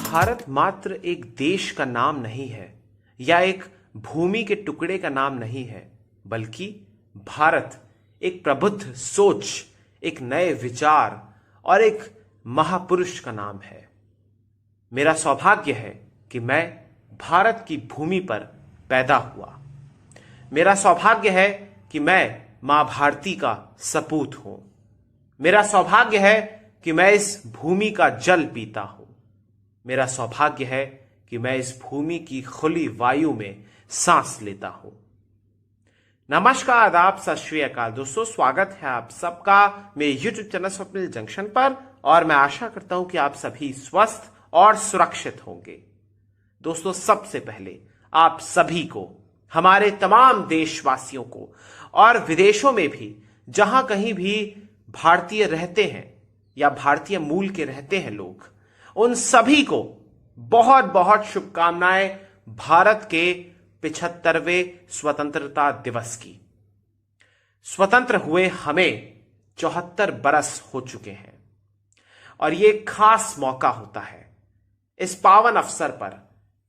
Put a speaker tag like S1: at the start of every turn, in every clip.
S1: भारत मात्र एक देश का नाम नहीं है या एक भूमि के टुकड़े का नाम नहीं है, बल्कि भारत एक प्रबुद्ध सोच, एक नए विचार और एक महापुरुष का नाम है। मेरा सौभाग्य है कि मैं भारत की भूमि पर पैदा हुआ। मेरा सौभाग्य है कि मैं मां भारती का सपूत हूं। मेरा सौभाग्य है कि मैं इस भूमि का जल पीता हूं। मेरा सौभाग्य है कि मैं इस भूमि की खुली वायु में सांस लेता हूं। नमस्कार, आदाब, सत श्री अकाल दोस्तों, स्वागत है आप सबका मेरे YouTube चैनल स्वप्निल जंक्शन पर और मैं आशा करता हूं कि आप सभी स्वस्थ और सुरक्षित होंगे। दोस्तों, सबसे पहले आप सभी को, हमारे तमाम देशवासियों को और विदेशों में भी जहां कहीं भी भारतीय रहते हैं या भारतीय मूल के रहते हैं लोग, उन सभी को बहुत बहुत शुभकामनाएं भारत के 75वें स्वतंत्रता दिवस की। स्वतंत्र हुए हमें 74 बरस हो चुके हैं और ये खास मौका होता है। इस पावन अवसर पर,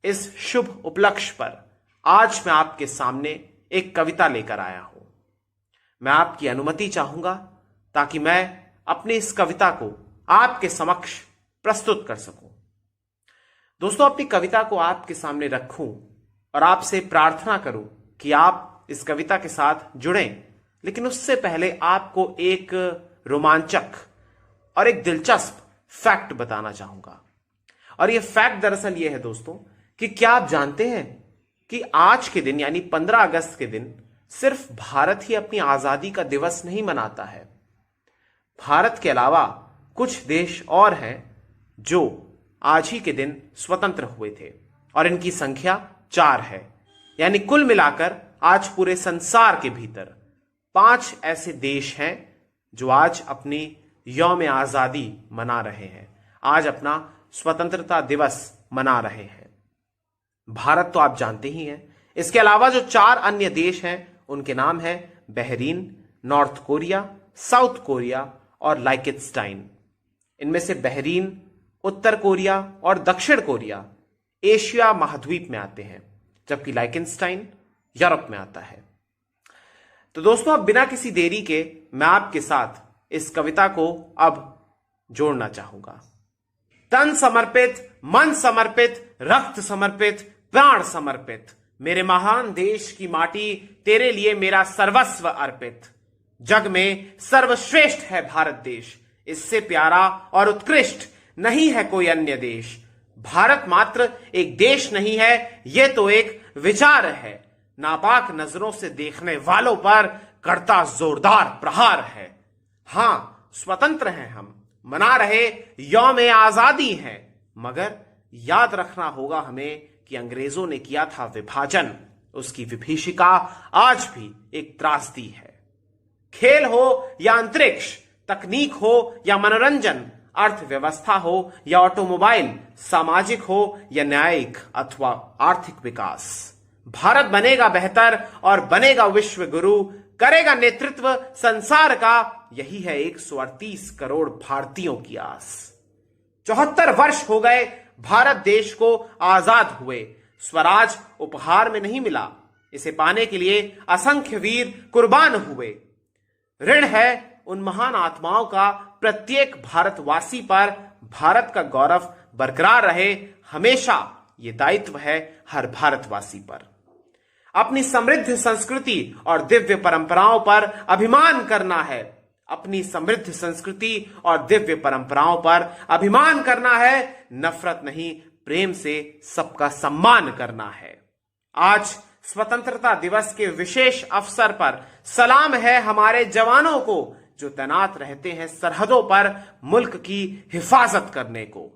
S1: इस शुभ उपलक्ष्य पर आज मैं आपके सामने एक कविता लेकर आया हूं। मैं आपकी अनुमति चाहूंगा ताकि मैं अपनी इस कविता को आपके समक्ष प्रस्तुत कर सकूं। दोस्तों, अपनी कविता को आपके सामने रखूं और आपसे प्रार्थना करूं कि आप इस कविता के साथ जुड़ें, लेकिन उससे पहले आपको एक रोमांचक और एक दिलचस्प फैक्ट बताना चाहूंगा। और यह फैक्ट दरअसल यह है दोस्तों कि क्या आप जानते हैं कि आज के दिन यानी 15 अगस्त के दिन सिर्फ भारत ही अपनी आजादी का दिवस नहीं मनाता है। भारत के अलावा कुछ देश और हैं जो आज ही के दिन स्वतंत्र हुए थे और इनकी संख्या 4 है। यानी कुल मिलाकर आज पूरे संसार के भीतर 5 ऐसे देश हैं जो आज अपनी यौम आजादी मना रहे हैं, आज अपना स्वतंत्रता दिवस मना रहे हैं। भारत तो आप जानते ही हैं। इसके अलावा जो 4 अन्य देश हैं उनके नाम है Bahrain, north Korea, south Korea और लाइकेनस्टाइन। इनमें से बहरीन, उत्तर कोरिया और दक्षिण कोरिया एशिया महाद्वीप में आते हैं, जबकि लाइकेनस्टाइन यूरोप में आता है। तो दोस्तों, अब बिना किसी देरी के मैं आपके साथ इस कविता को अब जोड़ना चाहूंगा। तन समर्पित, मन समर्पित, रक्त समर्पित, प्राण समर्पित, मेरे महान देश की माटी तेरे लिए मेरा सर्वस्व अर्पित। जग में सर्वश्रेष्ठ है भारत देश, इससे प्यारा और उत्कृष्ट नहीं है कोई अन्य देश। भारत मात्र एक देश नहीं है, यह तो एक विचार है, नापाक नजरों से देखने वालों पर करता जोरदार प्रहार है। हां, स्वतंत्र हैं हम, मना रहे यौम आजादी है, मगर याद रखना होगा हमें कि अंग्रेजों ने किया था विभाजन, उसकी विभीषिका आज भी एक त्रासदी है। खेल हो या अंतरिक्ष, तकनीक हो या मनोरंजन, अर्थव्यवस्था हो या ऑटोमोबाइल, सामाजिक हो या न्यायिक अथवा आर्थिक विकास, भारत बनेगा बेहतर और बनेगा विश्व गुरु, करेगा नेतृत्व संसार का, यही है 138 करोड़ भारतीयों की आस। 74 वर्ष हो गए भारत देश को आजाद हुए। स्वराज उपहार में नहीं मिला, इसे पाने के लिए असंख्य वीर कुर्बान हुए। ऋण है उन महान आत्माओं का प्रत्येक भारतवासी पर, भारत का गौरव बरकरार रहे हमेशा, ये दायित्व है हर भारतवासी पर। अपनी समृद्ध संस्कृति और दिव्य परंपराओं पर अभिमान करना है, अपनी समृद्ध संस्कृति और दिव्य परंपराओं पर अभिमान करना है, नफरत नहीं प्रेम से सबका सम्मान करना है। आज स्वतंत्रता दिवस के विशेष अवसर पर सलाम है हमारे जवानों को जो तैनात रहते हैं सरहदों पर मुल्क की हिफाजत करने को।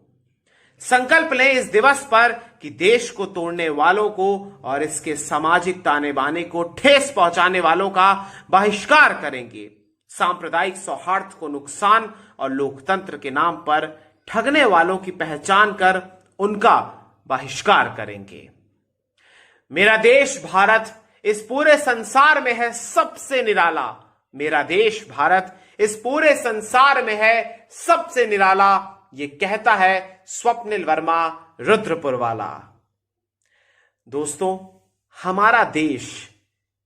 S1: संकल्प लें इस दिवस पर कि देश को तोड़ने वालों को और इसके सामाजिक ताने बाने को ठेस पहुंचाने वालों का बहिष्कार करेंगे। सांप्रदायिक सौहार्द को नुकसान और लोकतंत्र के नाम पर ठगने वालों की पहचान कर उनका बहिष्कार करेंगे। मेरा देश भारत इस पूरे संसार में है सबसे निराला। मेरा देश भारत इस पूरे संसार में है सबसे निराला। ये कहता है स्वप्निल वर्मा, रुद्रपुर वाला। दोस्तों, हमारा देश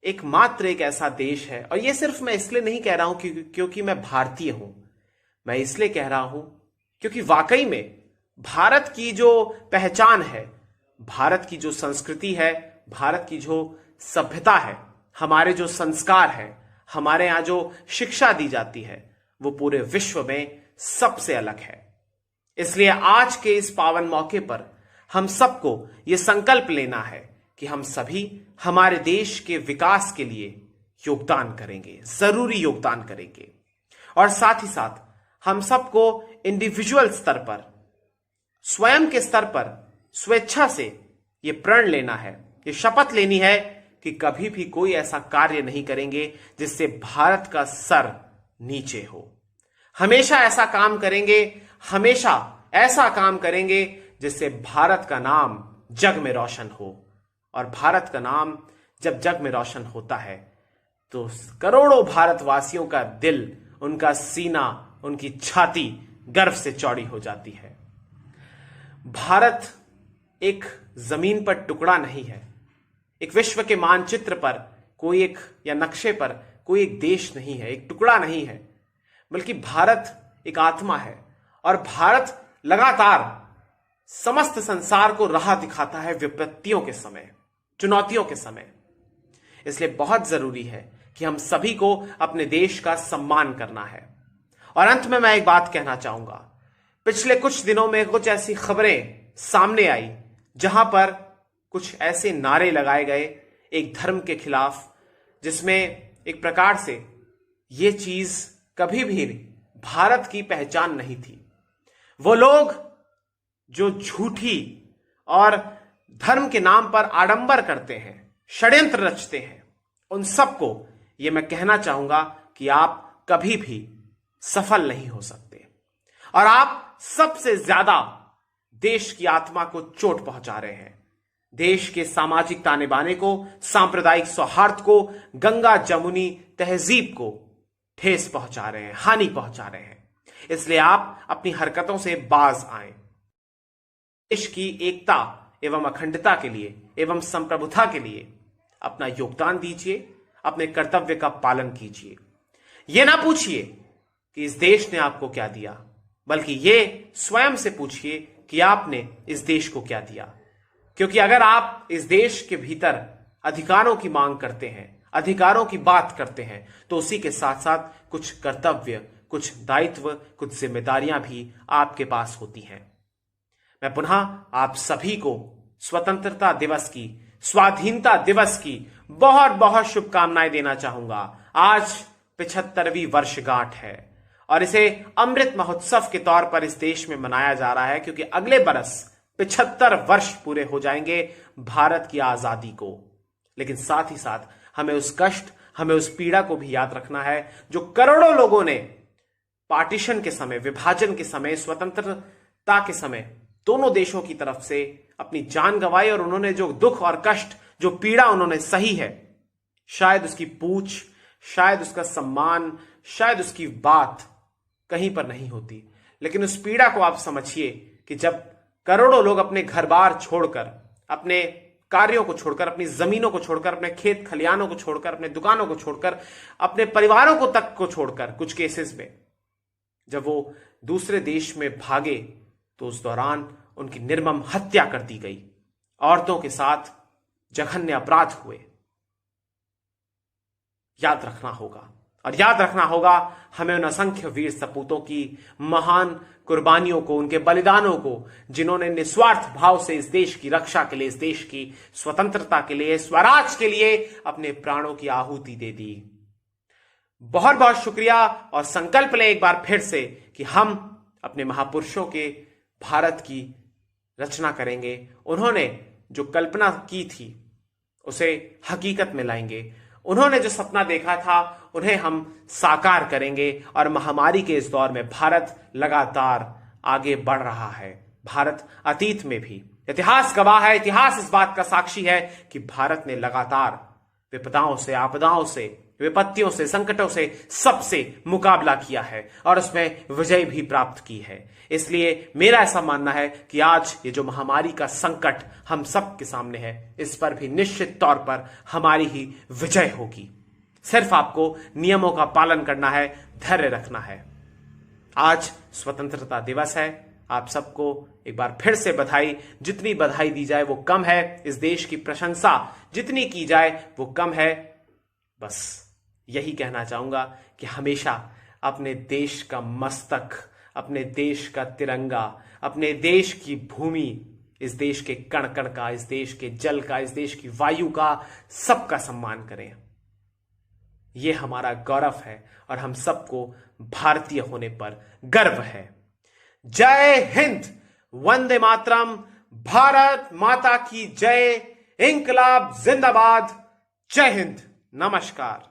S1: एकमात्र एक ऐसा देश है, और ये सिर्फ मैं इसलिए नहीं कह रहा हूं क्योंकि मैं भारतीय हूं, मैं इसलिए कह रहा हूं क्योंकि वाकई में भारत की जो पहचान है, भारत की जो संस्कृति है, भारत की जो सभ्यता है, हमारे जो संस्कार है, हमारे यहां जो शिक्षा दी जाती है, वो पूरे विश्व में सबसे अलग है। इसलिए आज के इस पावन मौके पर हम सबको यह संकल्प लेना है कि हम सभी हमारे देश के विकास के लिए योगदान करेंगे, जरूरी योगदान करेंगे। और साथ ही साथ हम सबको इंडिविजुअल स्तर पर, स्वयं के स्तर पर स्वेच्छा से यह प्रण लेना है, यह शपथ लेनी है कि कभी भी कोई ऐसा कार्य नहीं करेंगे जिससे भारत का सर नीचे हो। हमेशा ऐसा काम करेंगे, हमेशा ऐसा काम करेंगे जिससे भारत का नाम जग में रोशन हो। और भारत का नाम जब जग में रोशन होता है तो करोड़ों भारतवासियों का दिल, उनका सीना, उनकी छाती गर्व से चौड़ी हो जाती है। भारत एक जमीन पर टुकड़ा नहीं है, एक विश्व के मानचित्र पर कोई एक, या नक्शे पर कोई एक देश नहीं है, एक टुकड़ा नहीं है, बल्कि भारत एक आत्मा है। और भारत लगातार समस्त संसार को राह दिखाता है विपत्तियों के समय, चुनौतियों के समय। इसलिए बहुत जरूरी है कि हम सभी को अपने देश का सम्मान करना है। और अंत में मैं एक बात कहना चाहूंगा, पिछले कुछ दिनों में कुछ ऐसी खबरें सामने आई जहां पर कुछ ऐसे नारे लगाए गए एक धर्म के खिलाफ, जिसमें एक प्रकार से यह चीज कभी भी भारत की पहचान नहीं थी। वो लोग जो झूठी और धर्म के नाम पर आडंबर करते हैं, षड्यंत्र रचते हैं, उन सबको यह मैं कहना चाहूंगा कि आप कभी भी सफल नहीं हो सकते। और आप सबसे ज्यादा देश की आत्मा को चोट पहुंचा रहे हैं, देश के सामाजिक ताने बाने को, सांप्रदायिक सौहार्द को, गंगा जमुनी तहजीब को ठेस पहुंचा रहे हैं, हानि पहुंचा रहे हैं। इसलिए आप अपनी हरकतों से बाज आएं। देश की एकता एवं अखंडता के लिए एवं संप्रभुता के लिए अपना योगदान दीजिए, अपने कर्तव्य का पालन कीजिए। यह ना पूछिए कि इस देश ने आपको क्या दिया, बल्कि यह स्वयं से पूछिए कि आपने इस देश को क्या दिया। क्योंकि अगर आप इस देश के भीतर अधिकारों की मांग करते हैं, अधिकारों की बात करते हैं, तो उसी के साथ साथ कुछ कर्तव्य, कुछ दायित्व, कुछ जिम्मेदारियां भी आपके पास होती हैं। मैं पुनः आप सभी को स्वतंत्रता दिवस की, स्वाधीनता दिवस की बहुत बहुत शुभकामनाएं देना चाहूंगा। आज 75वीं वर्षगांठ है और इसे अमृत महोत्सव के तौर पर इस देश में मनाया जा रहा है, क्योंकि अगले बरस 75 वर्ष पूरे हो जाएंगे भारत की आजादी को। लेकिन साथ ही साथ हमें उस कष्ट, हमें उस पीड़ा को भी याद रखना है जो करोड़ों लोगों ने पार्टीशन के समय, विभाजन के समय, स्वतंत्रता के समय दोनों देशों की तरफ से अपनी जान गंवाई, और उन्होंने जो दुख और कष्ट, जो पीड़ा उन्होंने सही है, शायद उसकी पूछ, शायद उसका सम्मान, शायद उसकी बात कहीं पर नहीं होती। लेकिन उस पीड़ा को आप समझिए कि जब करोड़ों लोग अपने घर बार छोड़कर, अपने कार्यों को छोड़कर, अपनी जमीनों को छोड़कर, अपने खेत खलियानों को छोड़कर, अपने दुकानों को छोड़कर, अपने परिवारों को तक को छोड़कर, कुछ केसेस में जब वो दूसरे देश में भागे तो उस दौरान उनकी निर्मम हत्या कर दी गई, औरतों के साथ जघन्य अपराध हुए। याद रखना होगा, और याद रखना होगा हमें उन असंख्य वीर सपूतों की महान कुर्बानियों को, उनके बलिदानों को, जिन्होंने निस्वार्थ भाव से इस देश की रक्षा के लिए, इस देश की स्वतंत्रता के लिए, स्वराज के लिए अपने प्राणों की आहुति दे दी। बहुत बहुत शुक्रिया, और संकल्प लें एक बार फिर से कि हम अपने महापुरुषों के भारत की रचना करेंगे। उन्होंने जो कल्पना की थी उसे हकीकत में लाएंगे, उन्होंने जो सपना देखा था उन्हें हम साकार करेंगे। और महामारी के इस दौर में भारत लगातार आगे बढ़ रहा है। भारत अतीत में भी, इतिहास गवाह है, इतिहास इस बात का साक्षी है कि भारत ने लगातार विपदाओं से, आपदाओं से विपत्तियों से, संकटों से, सबसे मुकाबला किया है और उसमें विजय भी प्राप्त की है। इसलिए मेरा ऐसा मानना है कि आज ये जो महामारी का संकट हम सब के सामने है, इस पर भी निश्चित तौर पर हमारी ही विजय होगी। सिर्फ आपको नियमों का पालन करना है, धैर्य रखना है। आज स्वतंत्रता दिवस है। आप सबको एक बार फिर से बधाई। जितनी बधाई दी जाए वो कम है, इस देश की प्रशंसा जितनी की जाए वो कम है। बस यही कहना चाहूंगा कि हमेशा अपने देश का मस्तक, अपने देश का तिरंगा, अपने देश की भूमि, इस देश के कण कण का, इस देश के जल का, इस देश की वायु का, सबका सम्मान करें। यह हमारा गौरव है और हम सबको भारतीय होने पर गर्व है। जय हिंद, वंदे मातरम, भारत माता की जय, इंकलाब जिंदाबाद, जय हिंद, नमस्कार।